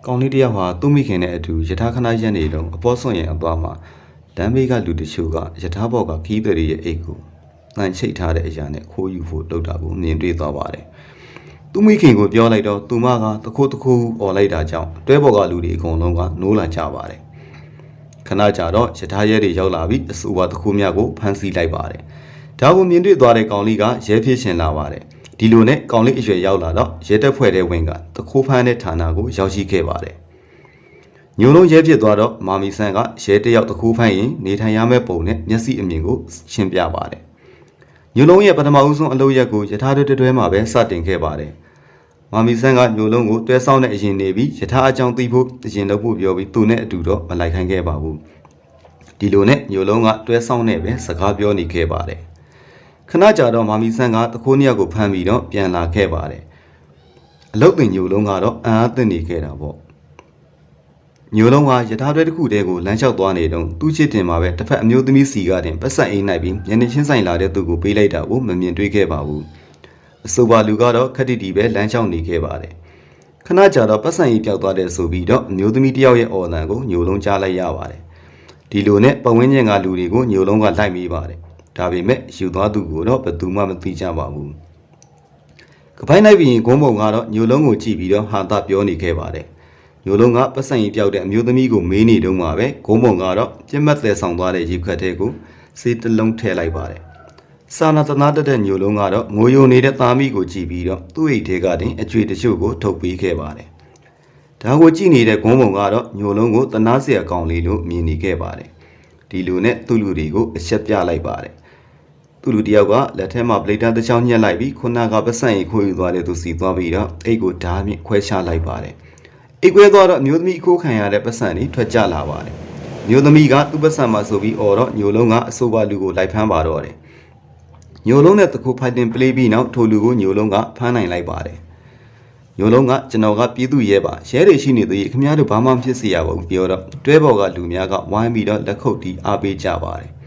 ကောင်းလေးတယောက်ဟာသူ့မိခင်နဲ့အတူယထာခဏရက်နေတုန်းအပေါ်ဆွန့်ရင်အသွားမှာလမ်းဘေးကလူတချို့ကယထာဘော်ကခီးသည်ရဲ့အိတ်ကိုနှံချိတ်ထားတဲ့အရာနဲ့ခိုးယူဖို့လုပ်တာကိုမြင်တွေ့သွားပါတယ်။သူ့မိခင်ကိုပြောလိုက်တော့သူမကတခိုးអော်လိုက်တာကြောင့်တွဲဘော်ကလူတွေအကုန်လုံးကနိုးလာကြပါတယ်။ခဏကြာတော့ယထာရဲတွေရောက်လာပြီးအဆိုပါတခိုးများကိုဖမ်းဆီးလိုက်ပါတယ်။ဒါကိုမြင်တွေ့သွားတဲ့ကောင်လေးကရဲဖြစ်ရှင်လာပါတယ်။ဒီလိုနဲ့ကောင်လေးအရွယ်ရောက်လာတော့ရဲတပ်ဖွဲ့တဲ့ဝင်ကတခိုးဖမ်းတဲ့ဌာနကိုရောက်ရှိခဲ့ပါတယ်။ညိုလုံးရဲဖြစ်သွားတော့မာမီဆန်ကရဲတယောက်တခိုးဖမ်းရင်နေထိုင်ရမယ့်ပုံနဲ့မျက်စိအမြင်ကိုရှင်းပြပါတယ်။ညိုလုံးရဲ့ပထမဦးဆုံးအလုပ်ရက်ကိုယထာတွဲမှာပဲစတင်ခဲ့ပါတယ်။မာမီဆန်ကညိုလုံးကိုတွဲဆောင်တဲ့အရင်နေပြီးယထာအကြောင်းသိဖို့အရင်လုပ်ဖို့ပြောပြီးသူနဲ့အတူတော့မလိုက်ခိုင်းခဲ့ပါဘူး။ဒီလိုနဲ့ညိုလုံးကတွဲဆောင်နဲ့ပဲစကားပြောနေခဲ့ပါတယ်။ခဏကြာတော့မာမီဆန်ကတခိုးနှစ်ယောက်ကိုဖမ်းပြီးတော့ပြန်လာခဲ့ပါတယ်။အလုတ်တင်ညိုလုံးကတော့အံ့အားသင့်နေခဲ့တာပေါ့။ညိုလုံးကယထာတွဲတစ်ခုတည်းကိုလမ်းလျှောက်သွားနေတော့သူ့ချစ်တင်မှာပဲတစ်ဖက်အမျိုးသမီးစီကတင်ပတ်ဆက်အိမ်နိုင်ပြီးညနေချင်းဆိုင်လာတဲ့သူကိုပေးလိုက်တာကိုမမြင်တွေ့ခဲ့ပါဘူး။အဆိုပါလူကတော့ခက်တီတီပဲလမ်းလျှောက်နေခဲ့ပါတယ်။ခဏကြာတော့ပတ်ဆက်အိမ်ပြောက်သွားတဲ့ဆိုပြီးတော့အမျိုးသမီးတယောက်ရဲ့အော်လံကိုညိုလုံးကြားလိုက်ရပါတယ်။ဒီလိုနဲ့ပတ်ဝန်းကျင်ကလူတွေကိုညိုလုံးကလိုက်မိပါတယ်။ဒါပေမဲ့ယူသွားသူကိုတော့ဘယ်သူမှမသိကြပါဘူး။ကပိုင်းလိုက်ပြီးရင်ဂုံးပုံကတော့ညိုလုံးကိုကြည့်ပြီးတော့ဟာတာပြောနေခဲ့ပါတယ်။ညိုလုံးကပတ်စံရင်ပြောက်တဲ့အမျိုးသမီးကိုမေးနေတုန်းမှာပဲဂုံးပုံကတော့ပြက်မှတ်သက်ဆောင်သွားတဲ့ရေခတ်တဲ့ကိုစေးတလုံးထည့်လိုက်ပါတယ်။စာနာတနာတက်တဲ့ညိုလုံးကတော့ငိုယိုနေတဲ့သားမိကိုကြည့်ပြီးတော့သူ့အိတ်ထဲကတင်အကျွေတချို့ကိုထုတ်ပေးခဲ့ပါတယ်။ဒါကိုကြည့်နေတဲ့ဂုံးပုံကတော့ညိုလုံးကိုတနာစရာကောင်းလေးလို့မြင်နေခဲ့ပါတယ်။ဒီလိုနဲ့သူ့လူတွေကိုအချက်ပြလိုက်ပါတယ်။သူ့လူတယောက်ကလက်ထဲမှာပလက်တာတစ်ချောင်းညှက်လိုက်ပြီးခုနကပတ်စံရင်ခိုးယူသွားတဲ့သူစီသွားပြီးတော့အိတ်ကိုဓာတ်မြင့်ခွဲချလိုက်ပါတယ်။အိတ်ခွဲသွားတော့အမျိုးသမီးအခိုးခံရတဲ့ပတ်စံတွေထွက်ကြလာပါတယ်။မျိုးသမီးကသူ့ပတ်စံမှာဆိုပြီးအော်တော့ညိုလုံးကအဆိုပါလူကိုလိုက်ဖမ်းပါတော့တယ်။ညိုလုံးနဲ့တကူဖိုင်တင်ပလေးပြီးနောက်ထိုလူကိုညိုလုံးကဖမ်းနိုင်လိုက်ပါတယ်။ညိုလုံးကကျွန်တော်ကပြည်သူရဲပါရဲတွေရှိနေသေးခင်ဗျားတို့ဘာမှဖြစ်စေရပါဘူးပြောတော့တွဲဘော်ကလူများကဝိုင်းပြီးတော့လက်ခုပ်တီးအားပေးကြပါတယ်။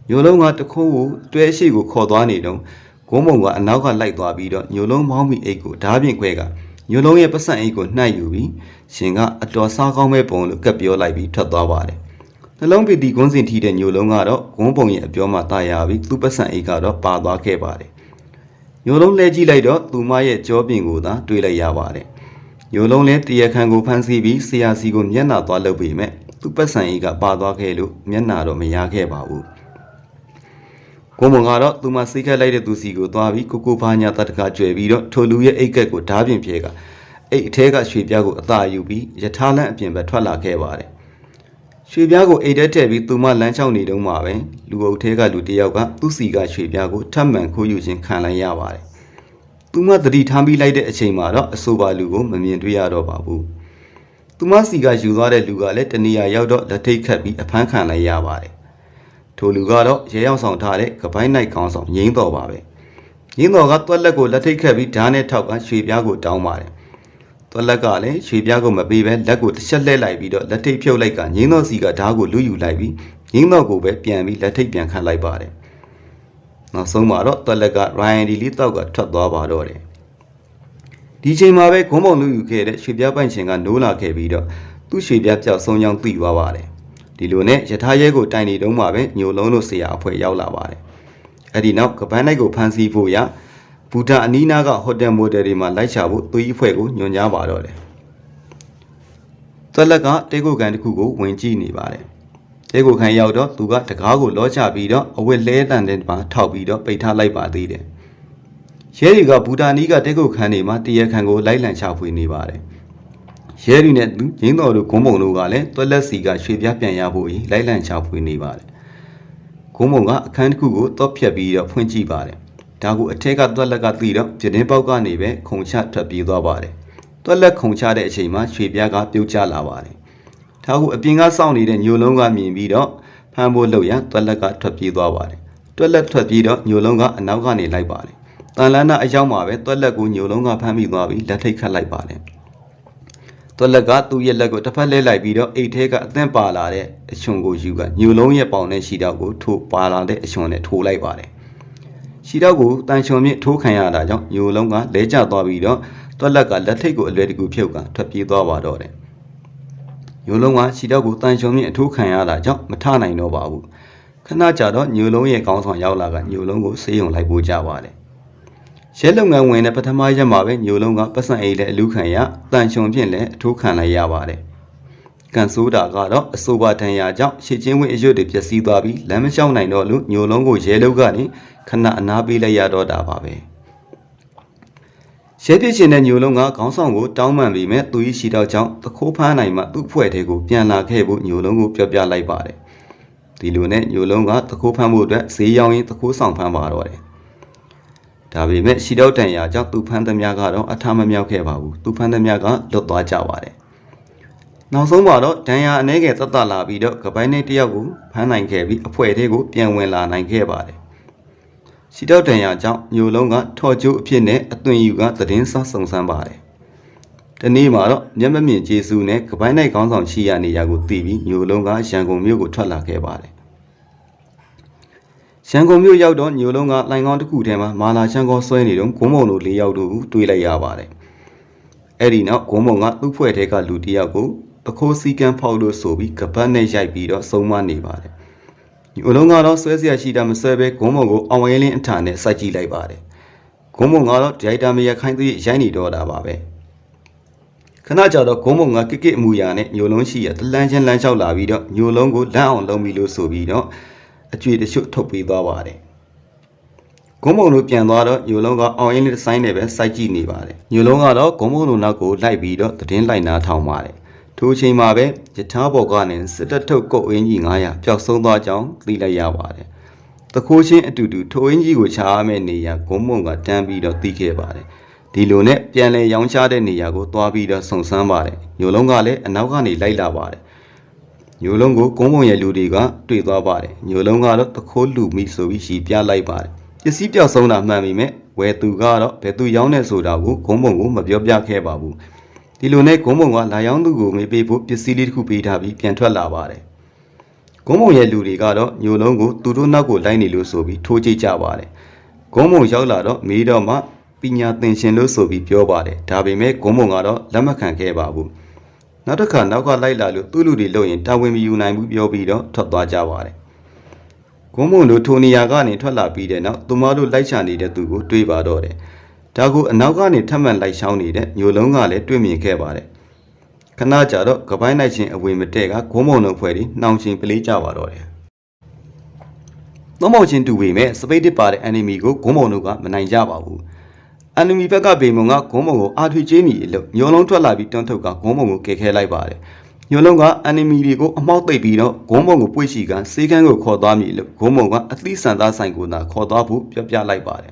ညိုလုံးကတခိုးကိုတွဲရှိကိုခေါ်သွားနေတော့ဂုံးမုံကအနောက်ကလိုက်သွားပြီးတော့ညိုလုံးမောင်းပြီးအိတ်ကိုဓာပြင်ခွဲကညိုလုံးရဲ့ပတ်စံအိတ်ကိုနှိုက်ယူပြီးရှင်ကအတော်စားကောင်းမဲ့ပုံလို့ကပ်ပြောလိုက်ပြီးထွက်သွားပါတယ်။နှလုံးပီတီကွန်းစင်ထီတဲ့ညိုလုံးကတော့ဂုံးပုံရဲ့အပြောမှတာယာပြီးသူ့ပတ်စံအိတ်ကတော့ပါသွားခဲ့ပါတယ်။ညိုလုံးလဲကြည့်လိုက်တော့သူမရဲ့ကြောပြင်ကိုသာတွေးလိုက်ရပါတယ်။ညိုလုံးလဲတရခန်ကိုဖမ်းဆီးပြီးဆရာစီကိုမျက်နှာသွားလုပ်ပြီးမဲ့သူ့ပတ်စံအိတ်ကပါသွားခဲ့လို့မျက်နှာတော့မရခဲ့ပါဘူး။ကိုမုံကတော့သူမစိတ်ခက်လိုက်တဲ့သူစီကိုသွားပြီးကိုဘာညာတတ်တကကျွဲပြီးတော့ထိုလူရဲ့အိတ်ကက်ကိုဓာပြင်ပြဲကအိတ်အထဲကရွှေပြားကိုအသာယူပြီးယထာလန့်အပြင်ဘက်ထွက်လာခဲ့ပါတယ်။ရွှေပြားကိုအိတ်ထဲထည့်ပြီးသူမလမ်းလျှောက်နေတုန်းမှာပဲလူအုပ်ထဲကလူတယောက်ကသူ့စီကရွှေပြားကိုထပ်မံခိုးယူခြင်းခံလိုက်ရပါတယ်။သူမသတိထားပြီးလိုက်တဲ့အချိန်မှာတော့အဆိုပါလူကိုမမြင်တွေ့ရတော့ပါဘူး။သူမစီကယူသွားတဲ့လူကလည်းတနေရာရောက်တော့လက်ထိတ်ခတ်ပြီးအဖမ်းခံလိုက်ရပါတယ်။ထိုလူကတော့ရဲရောက်ဆောင်ထားတဲ့ကပိုင်းနိုင်ကောင်းဆောင်ငိမ့်တော်ပါပဲငိမ့်တော်ကတွက်လက်ကိုလက်ထိတ်ခတ်ပြီးဓာတ်နဲ့ထောက်ကရွှေပြားကိုတောင်းပါတယ်တွက်လက်ကလည်းရွှေပြားကိုမပေးပဲလက်ကိုတစ်ချက်လှည့်လိုက်ပြီးတော့လက်ထိတ်ဖြုတ်လိုက်ကငိမ့်တော်စီကဓာတ်ကိုလူယူလိုက်ပြီးငိမ့်တော်ကိုပဲပြန်ပြီးလက်ထိတ်ပြန်ခတ်လိုက်ပါတယ်နောက်ဆုံးမှာတော့တွက်လက်ကရိုင်ဒီလီတောက်ကထွက်သွားပါတော့တယ်ဒီချိန်မှာပဲဂုံးပုံလူယူခဲ့တဲ့ရွှေပြားပိုင်ရှင်ကနိုးလာခဲ့ပြီးတော့သူ့ရွှေပြားပြောက်ဆုံးကြောင်းသိသွားပါတယ်ဒီလိုနဲ့ယထာရဲကိုတိုင်နေတုန်းမှာပဲညိုလုံးတို့ဆရာအဖွဲ့ရောက်လာပါတယ်။အဲ့ဒီနောက်ကပန်းလိုက်ကိုဖမ်းဆီးဖို့ရဘူတာအနီးနားကဟိုတယ်မိုတယ်တွေမှာလိုက်ချဖို့သူကြီးအဖွဲ့ကိုညွှန်ကြားပါတော့တယ်။သက်လက်ကတဲကိုကန်တစ်ခုကိုဝင်ကြည့်နေပါတယ်။တဲကိုကန်ရောက်တော့သူကတကားကိုလောချပြီးတော့အဝတ်လဲတန်တဲ့မှာထောက်ပြီးတော့ပိတ်ထားလိုက်ပါသေးတယ်။ရဲတွေကဘူတာနီးကတဲကိုကန်တွေမှာတရခန်ကိုလိုက်လံချဖွေနေပါတယ်။ရဲရီနဲ့ရင်းတော်တို့ဂုံးပုံတို့ကလည်းတွက်လက်စီကရွှေပြားပြန်ရဖို့လိုက်လံချဖွေနေပါတယ်။ဂုံးပုံကအခန်းတစ်ခုကိုတော့ဖြတ်ပြီးတော့ဖွင့်ကြည့်ပါတယ်။ဒါကိုအထက်ကတွက်လက်ကသိတော့ပြတင်းပေါက်ကနေပဲခုံချထွက်ပြေးသွားပါတယ်။တွက်လက်ခုံချတဲ့အချိန်မှာရွှေပြားကပြုတ်ကျလာပါတယ်။ဒါကိုအပြင်ကစောင့်နေတဲ့ညိုလုံးကမြင်ပြီးတော့ဖမ်းဖို့လုပ်ရတွက်လက်ကထွက်ပြေးသွားပါတယ်။တွက်လက်ထွက်ပြေးတော့ညိုလုံးကအနောက်ကနေလိုက်ပါတယ်။တန်လန်းနာအရောက်မှာပဲတွက်လက်ကိုညိုလုံးကဖမ်းမိသွားပြီးလက်ထိတ်ခတ်လိုက်ပါတယ်။တွက်လက်ကသူ့ရဲ့လက်ကိုတစ်ဖက်လဲလိုက်ပြီးတော့အိတ်ထဲကအသင့်ပါလာတဲ့အချွန်ကိုယူကညိုလုံးရဲ့ပေါင်နဲ့ရှီတောက်ကိုထိုးပါလာတဲ့အချွန်နဲ့ထိုးလိုက်ပါတယ်။ရှီတောက်ကိုတန်ချွန်မြင့်ထိုးခံရတာကြောင့်ညိုလုံးကလဲကျသွားပြီးတော့တွက်လက်ကလက်ထိတ်ကိုအလွယ်တကူဖြုတ်ကထွက်ပြေးသွားပါတော့တယ် ညိုလုံးကခြေထောက်ကိုတန်ချုံမြင့်အထိုးခံရတာကြောင့်မထနိုင်တော့ပါဘူးခဏကြာတော့ညိုလုံးရဲ့ခေါင်းဆောင်ရောက်လာကညိုလုံးကိုဆေးရုံလိုက်ပို့ကြပါတယ်ရဲလုပ်ငန်းဝင်တဲ့ပထမရက်မှာပဲညိုလုံးကပတ်စံအိတ်နဲ့အလူခံရတန်ချုံဖြင့်လည်းအထိုးခံလိုက်ရပါတယ်ကန်ဆိုးတာကတော့အဆိုပါတန်ရာကြောင့်ရှစ်ချင်းဝင်းအရွတ်တွေပျက်စီးသွားပြီးလမ်းမလျှောက်နိုင်တော့လို့ညိုလုံးကိုရဲလုပ်ကနေခဏအနားပေးလိုက်ရတော့တာပါပဲရဲပြစ်ရှင်တဲ့ညိုလုံးကခေါင်းဆောင်ကိုတောင်းပန်ပြီးမဲ့သူ၏ရှီတောက်ကြောင့်သခိုးဖမ်းနိုင်မှသူ့ဖွဲ့ထဲကိုပြန်လာခဲ့ဖို့ညိုလုံးကိုပြောပြလိုက်ပါတယ်ဒီလိုနဲ့ညိုလုံးကသခိုးဖမ်းဖို့အတွက်ဈေးရောင်းရင်းသခိုးဆောင်ဖမ်းပါတော့တယ်ဒါပေမဲ့ရှီတောက်တန်ရာကြောင့်သူဖမ်းသမျှကတော့အထမမြောက်ခဲ့ပါဘူးသူဖမ်းသမျှကလွတ်သွားကြပါတယ်နောက်ဆုံးမှာတော့ဒဏ်ရာအနေငယ်သက်သာလာပြီးတော့ကပိုင်းနဲ့တယောက်ကိုဖမ်းနိုင်ခဲ့ပြီးအဖွဲထဲကိုပြန်ဝင်လာနိုင်ခဲ့ပါတယ်။ရှီတောက်ဒဏ်ရာကြောင့်ညိုလုံးကထော်ကျိုးအဖြစ်နဲ့အသွင်ယူကသတင်းစစုံစမ်းပါတယ်။ဒီနေ့မှာတော့မျက်မမြင်ကျေးဇူးနဲ့ကပိုင်းနိုင်ခေါင်းဆောင်ရှိရနေရာကိုသိပြီးညိုလုံးကရန်ကုန်မြို့ကိုထွက်လာခဲ့ပါတယ်။ရန်ကုန်မြို့ရောက်တော့ညိုလုံးကလိုင်ကောင်းတစ်ခုထဲမှာမာလာချန်ကောဆွဲနေတော့ဂုံးမုံတို့၄ယောက်တို့ကိုတွေ့လိုက်ရပါတယ်။အဲ့ဒီနောက်ဂုံးမုံကသူ့ဖွဲ့ထဲကလူတစ်ယောက်ကိုအခိုးစီကံဖောက်လို့ဆိုပြီးကပတ်နဲ့ရိုက်ပြီးတော့ဆုံးမနေပါတယ်။ညိုလုံးကတော့ဆွဲစရာရှိတာမဆွဲပဲဂုံးမုံကိုအောင်ရဲလင်းအထာနဲ့စိုက်ကြည့်လိုက်ပါတယ်။ဂုံးမုံကတော့ဒရိုက်တာမရခိုင်းသူရိုက်နေတော့တာပါပဲ။ခဏကြာတော့ဂုံးမုံကကိကိအမူအရာနဲ့ညိုလုံးရှိရတလန်းချင်းလမ်းလျှောက်လာပြီးတော့ညိုလုံးကိုလမ်းအောင်လုံးပြီးလို့ဆိုပြီးတော့အကျွေတချို့ထုတ်ပေးသွားပါတယ်။ဂုံးမုံတို့ပြန်သွားတော့ညိုလုံးကအောင်ရင်လေးဒီဇိုင်းနဲ့ပဲစိုက်ကြည့်နေပါတယ်။ညိုလုံးကတော့ဂုံးမုံတို့နောက်ကိုလိုက်ပြီးတော့သတင်းလိုက်နာထောင်ပါတယ်။ထိုအချိန်မှာပဲယထာဘော်ကနေစစ်တပ်ထုတ်ကုတ်အင်းကြီး900ပျောက်ဆုံးသွားကြောင်းသိလိုက်ရပါတယ်။တခိုးချင်းအတူတူထိုအင်းကြီးကိုချားမဲ့နေရာဂုံးမုံကတန်းပြီးတော့သိခဲ့ပါတယ်။ဒီလိုနဲ့ပြန်လဲရောင်းချတဲ့နေရာကိုသွားပြီးတော့စုံစမ်းပါတယ်။ညိုလုံးကလည်းအနောက်ကနေလိုက်လာပါတယ်။ညိုလုံးကိုဂုံးမုံရဲ့လူတွေကတွေ့သွားပါတယ်။ညိုလုံးကတော့တခိုးလူမိဆိုပြီးရှီပြလိုက်ပါတယ်။ပစ္စည်းပျောက်ဆုံးတာမှန်ပေမဲ့ဝယ်သူကတော့ဘယ်သူရောင်းနေဆိုတာကိုဂုံးမုံကိုမပြောပြခဲ့ပါဘူး။ဒီလိုနဲ့ဂုံးမုံကလာရောက်သူကိုမေးပေးဖို့ပစ္စည်းလေးတစ်ခုပေးထားပြီးပြန်ထွက်လာပါတယ်။ဂုံးမုံရဲ့လူတွေကတော့ညိုလုံးကိုသူတို့နောက်ကိုလိုက်နေလို့ဆိုပြီးထိုးကြည့်ကြပါတယ်။ဂုံးမုံရောက်လာတော့မေးတော့မှပညာသင်ရှင်လို့ဆိုပြီးပြောပါတယ်။ဒါပေမဲ့ဂုံးမုံကတော့လက်မခံခဲ့ပါဘူး။နောက်တစ်ခါနောက်ကလိုက်လာလို့သူ့လူတွေလုံရင်တာဝန်မယူနိုင်ဘူးပြောပြီးတော့ထွက်သွားကြပါတယ်။ဂုံးမုံတို့ထိုနေရာကနေထွက်လာပြီးတဲ့နောက်သူမတို့လိုက်ချနေတဲ့သူကိုတွေးပါတော့တယ်။ဒါကိုအနောက်ကနေထပ်မံလိုက်ချောင်းနေတဲ့ညိုလုံးကလည်းတွေ့မြင်ခဲ့ပါတယ်ခဏကြာတော့ကပိုင်းနိုင်ချင်းအဝေမတဲ့ကဂုံးမုံတို့ဖွဲ့ပြီးနှောင်ချင်းပလေးကြပါတော့တယ်သုံးမောင်ချင်းတူပေမဲ့စပိတ်တစ်ပါတဲ့ enemy ကိုဂုံးမုံတို့ကမနိုင်ကြပါဘူး enemy ဘက်ကပေမုံကဂုံးမုံကိုအာထွေချေးမိအလို့ညိုလုံးထွက်လာပြီးတွန်းထုတ်ကဂုံးမုံကိုကယ်ခဲလိုက်ပါတယ်ညိုလုံးက enemy တွေကိုအမောက်သိပ်ပြီးတော့ဂုံးမုံကိုပွေ့ရှိကစေးကန်းကိုခေါ်သွားမိလို့ဂုံးမုံကအသီးဆန်သားဆိုင်ကိုသာခေါ်သွားဖို့ပြောပြလိုက်ပါတယ်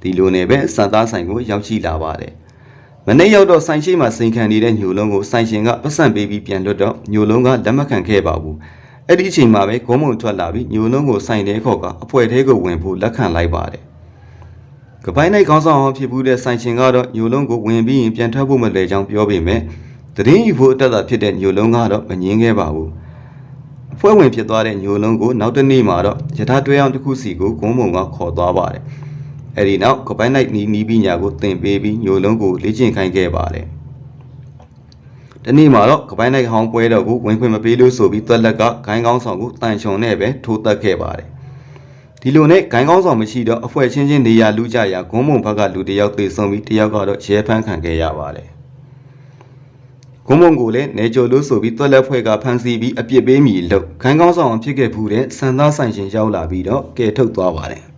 ဒီလိုနဲ့ပဲစံသားဆိုင်ကိုရောက်ရှိလာပါတယ်။မနေ့ရောက်တော့ဆိုင်ရှိမှစိန်ခံနေတဲ့ညိုလုံးကိုဆိုင်ရှင်ကပတ်စံပေးပြီးပြန်လွတ်တော့ညိုလုံးကလက်မခံခဲ့ပါဘူး။အဲ့ဒီအချိန်မှာပဲဂုံးမုံထွက်လာပြီးညိုလုံးကိုဆိုင်ထဲခေါ်ကအဖွဲထဲကိုဝင်ဖို့လက်ခံလိုက်ပါတယ်။ကပိုင်းနိုင်ခေါင်းဆောင်အောင်ဖြစ်ဘူးတဲ့ဆိုင်ရှင်ကတော့ညိုလုံးကိုဝင်ပြီးရင်ပြန်ထွက်ဖို့မလွယ်ကြောင်းပြောပေမဲ့တရင်ယူဖို့အတက်တာဖြစ်တဲ့ညိုလုံးကတော့မငင်းခဲ့ပါဘူး။အဖွဲ့ဝင်ဖြစ်သွားတဲ့ညိုလုံးကိုနောက်တစ်နေ့မှာတော့ယထာတွဲအောင်တစ်ခုစီကိုဂုံးမုံကခေါ်သွားပါတယ်။အဲဒီနောက်ကပိုင်းနိုင်နီးပညာကိုသင်ပေးပြီးညိုလုံးကိုလေ့ကျင့်ခိုင်းခဲ့ပါတယ်။ဒီနေ့မှာတော့ကပိုင်းနိုင်ဟောင်းပွဲတော်ကိုဝင်ခွင့်မပေးလို့ဆိုပြီးတွက်လက်ကဂိုင်းကောင်းဆောင်ကိုတန်ချွန်နဲ့ပဲထိုးတက်ခဲ့ပါတယ်။ဒီလိုနဲ့ဂိုင်းကောင်းဆောင်မရှိတော့အဖွဲ့ချင်းချင်းနေရာလူကြရာဂုံးမုံဘက်ကလူတယောက်သေဆုံးပြီးတယောက်ကတော့ရဲဖမ်းခံခဲ့ရပါတယ်။ဂုံးမုံကိုလည်းနေကြလို့ဆိုပြီးတွက်လက်ဖွဲ့ကဖမ်းဆီးပြီးအပြစ်ပေးမိလို့ဂိုင်းကောင်းဆောင်ဖြစ်ခဲ့ဘူးတဲ့စံသားဆိုင်ရှင်ရောက်လာပြီးတော့ကဲထုတ်သွားပါတယ်။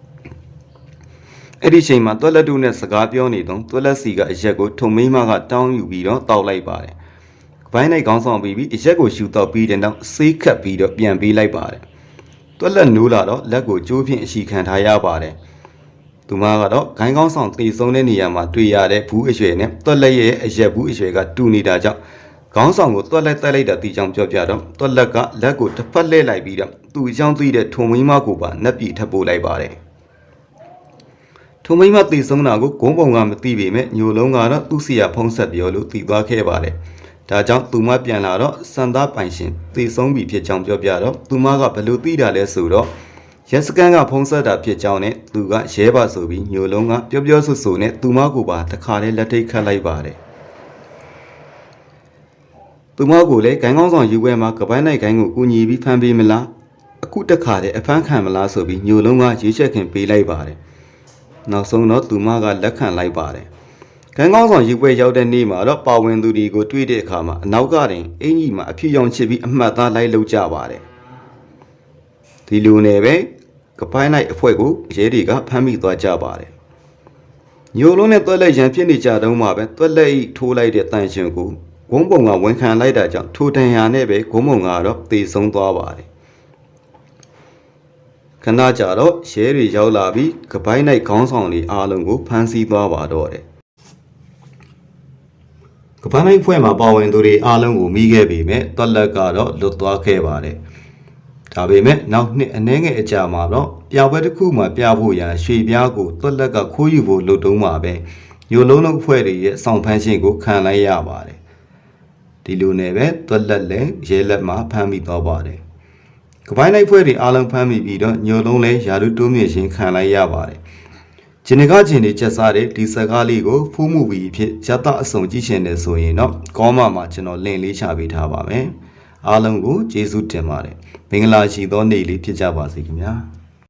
အဲ့ဒီချိန်မှာတွက်လက်တို့နဲ့စကားပြောနေတော့တွက်လက်စီကအရက်ကိုထုံမိမကတောင်းယူပြီးတော့တောက်လိုက်ပါတယ်။ဘိုင်းနိုင်ခေါင်းဆောင်ပြီးအရက်ကိုရှူတော့ပြီးတဲ့နောက်ဆေးခတ်ပြီးတော့ပြန်ပေးလိုက်ပါတယ်။တွက်လက်နိုးလာတော့လက်ကိုကျိုးဖြင့်အရှိခံထားရပါတယ်။သူမကတော့ဂိုင်းခေါင်းဆောင်တေဆုံးတဲ့နေရာမှာတွေ့ရတဲ့ဘူးအရွယ်နဲ့တွက်လက်ရဲ့အရက်ဘူးအရွယ်ကတူနေတာကြောင့်ခေါင်းဆောင်ကိုတွက်လက်တိုက်လိုက်တာတီချောင်းပြောပြတော့တွက်လက်ကလက်ကိုတစ်ဖက်လှည့်လိုက်ပြီးတော့သူ့အကြောင်းသိတဲ့ထုံမိမကိုပါနှက်ပြီးထပ်ပို့လိုက်ပါတယ်။ထုံမိမတည်ဆုံးတာကိုဂုံးပုံကမသိပေမဲ့ညိုလုံးကတော့သူ့စီရဖုံးဆက်ပြောလို့တည်သွားခဲ့ပါတယ်။ဒါကြောင့်သူမပြန်လာတော့စံသားပိုင်ရှင်တည်ဆုံးပြီဖြစ်ကြောင်းပြောပြတော့သူမကဘယ်လိုသိတာလဲဆိုတော့ရက်စကန်ကဖုံးဆက်တာဖြစ်ကြောင်းနဲ့သူကရဲပါဆိုပြီးညိုလုံးကပြောဆူနဲ့သူမကိုပါတခါလေးလက်ထိတ်ခတ်လိုက်ပါတယ်။ သူမကိုလည်းဂိုင်းကောင်းဆောင်ယူပွဲမှာကပိုင်းနိုင်ဂိုင်းကိုကူညီပြီးဖမ်းပေးမလားအခုတက်ခါတဲ့အဖမ်းခံမလားဆိုပြီးညိုလုံးကရွေးချက်ခင်ပေးလိုက်ပါတယ်နောက်ဆုံးတော့သူမကလက်ခံလိုက်ပါတယ်ဂိုင်းကောင်းဆောင်ယူပွဲရောက်တဲ့နေ့မှာတော့ပါဝင်သူတွေကိုတွေ့တဲ့အခါမှာအနောက်ကတင်အင်ကြီးမှာအဖြစ်ရောင်ချစ်ပြီးအမှတ်သားလိုက်လုပ်ကြပါတယ်ဒီလိုနဲ့ပဲကပိုင်းနိုင်အဖွဲ့ကိုရဲတွေကဖမ်းမိသွားကြပါတယ်ညိုလုံးနဲ့တွက်လက်ရန်ဖြစ်နေကြတုန်းမှာပဲတွက်လက်ဤထိုးလိုက်တဲ့တန်ရှင်ကိုဂုံးပုံကဝန်ခံလိုက်တာကြောင့်ထိုတန်ရာနဲ့ပဲဂုံးပုံကတော့တေဆုံးသွားပါတယ်ခဏကြာတော့ရဲတွေရောက်လာပြီးကပိုင်းနိုင်ခေါင်းဆောင်တွေအားလုံးကိုဖမ်းဆီးသွားပါတော့တယ်ကပိုင်းနိုင်ဖွဲ့မှာပါဝင်သူတွေအားလုံးကိုမိခဲ့ပေမဲ့တွက်လက်ကတော့လွတ်သွားခဲ့ပါတယ်ဒါပေမဲ့နောက်နှစ်အနည်းငယ်အကြာမှာတော့ပြပွဲတစ်ခုမှပြဖို့ရန်ရွှေပြားကိုတွက်လက်ကခိုးယူဖို့လုပ်တုံးမှာပဲညိုလုံးလုံးအဖွဲ့တွေရဲ့ဆောင်ဖမ်းခြင်းကိုခံလိုက်ရပါတယ်ဒီလိုနဲ့ပဲတွက်လက်လည်းရဲလက်မှာဖမ်းမိသွားပါတယ်ကပိုင်းနိုင်ဖွဲ့တွေအားလုံးဖမ်းမိပြီးတော့ညိုလုံးလည်းယာရုတိုးမြင့်ခြင်းခံလိုက်ရပါတယ်ဂျင်းနကဂျင်းတွေချက်စားတဲ့ဒီစကားလေးကိုဖူးမှုပြီးဖြစ်ရတအစုံကြည့်ရှင်နေဆိုရင်တော့ကောမမှာကျွန်တော်လင့်လေးချပေးထားပါမယ်အားလုံးကိုကျေးဇူးတင်ပါတယ်မင်္ဂလာရှိသောနေ့လေးဖြစ်ကြပါစေခင်ဗျာ